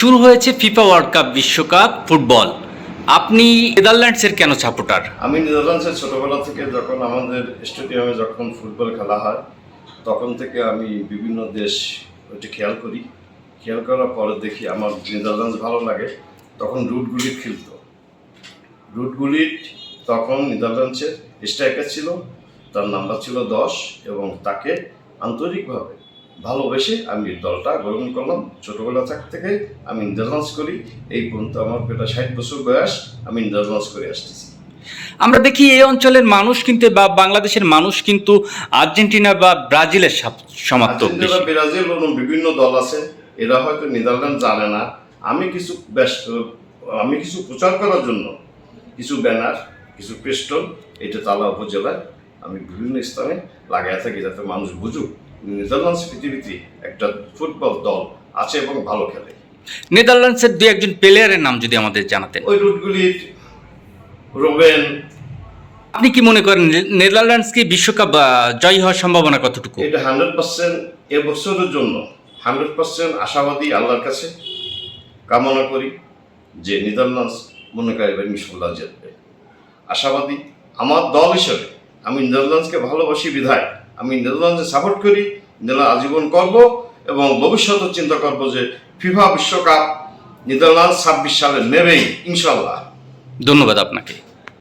শুরু হয়েছে FIFA world cup বিশ্বকাপ ফুটবল। আপনি নেদারল্যান্ডসের কেন সাপোর্টার? আমি নেদারল্যান্ডসের ছোটবেলা থেকে যখন আমাদের স্টেডিয়ামে যখন ফুটবল খেলা হয় তখন থেকে আমি বিভিন্ন দেশ ওইটা খেয়াল করার পরে দেখি আমার নেদারল্যান্ডস ভালো লাগে। তখন রুটগুলিট খেলতো। রুটগুলিট তখন নেদারল্যান্ডসের স্ট্রাইকার ছিল, তার নাম্বার ছিল 10 এবং তাকে আন্তরিকভাবে ভালোবেসে আমি দলটা গ্রহণ করলাম। ছোটোবেলা থেকে আমি নেদারল্যান্ডস করি, এই পর্যন্ত আমার প্রায় 60 বছর বয়স আমি নেদারল্যান্ডস করে আসতেছি। আমরা দেখি এই অঞ্চলের মানুষ কিন্তু বা বাংলাদেশের মানুষ কিন্তু আর্জেন্টিনা বা ব্রাজিলের সমর্থক আর্জেন্টিনা, ব্রাজিল এবং বিভিন্ন দল আছে, এরা হয়তো নেদারল্যান্ড জানে না। আমি কিছু প্রচার করার জন্য কিছু ব্যানার, কিছু পেস্টল এটা তালা উপজেলায় আমি বিভিন্ন স্থানে লাগাই থাকি, যাতে মানুষ বুঝুক নেদারল্যান্ডস পৃথিবীতে একটা ফুটবল দল আছে এবং ভালো খেলে। নেদারল্যান্ডসের দুই একজন প্লেয়ারের নাম যদি আমাদের জানাতেন। ওই রুটগুলি রোবেন। আপনি কি মনে করেন নেদারল্যান্ডস কি বিশ্বকাপ জয়ী হওয়ার সম্ভাবনা কতটুকু? এটা 100% এবছরের জন্য 100% আশাবাদী, আল্লাহর কাছে কামনা করি যে নেদারল্যান্ডস মনে করি ইনশাল্লাহ জিতবে। আশাবাদী আমার দল হিসেবে আমি নেদারল্যান্ডসকে ভালোবাসি বিধায় আমি নেদারল্যান্ডসে সাপোর্ট করি, নেদারল্যান্ড আজীবন করব এবং ভবিষ্যতে চিন্তা করব যে ফিফা বিশ্বকাপ নেদারল্যান্ডস 26 সালে নেবেই ইনশাল্লাহ। ধন্যবাদ আপনাকে।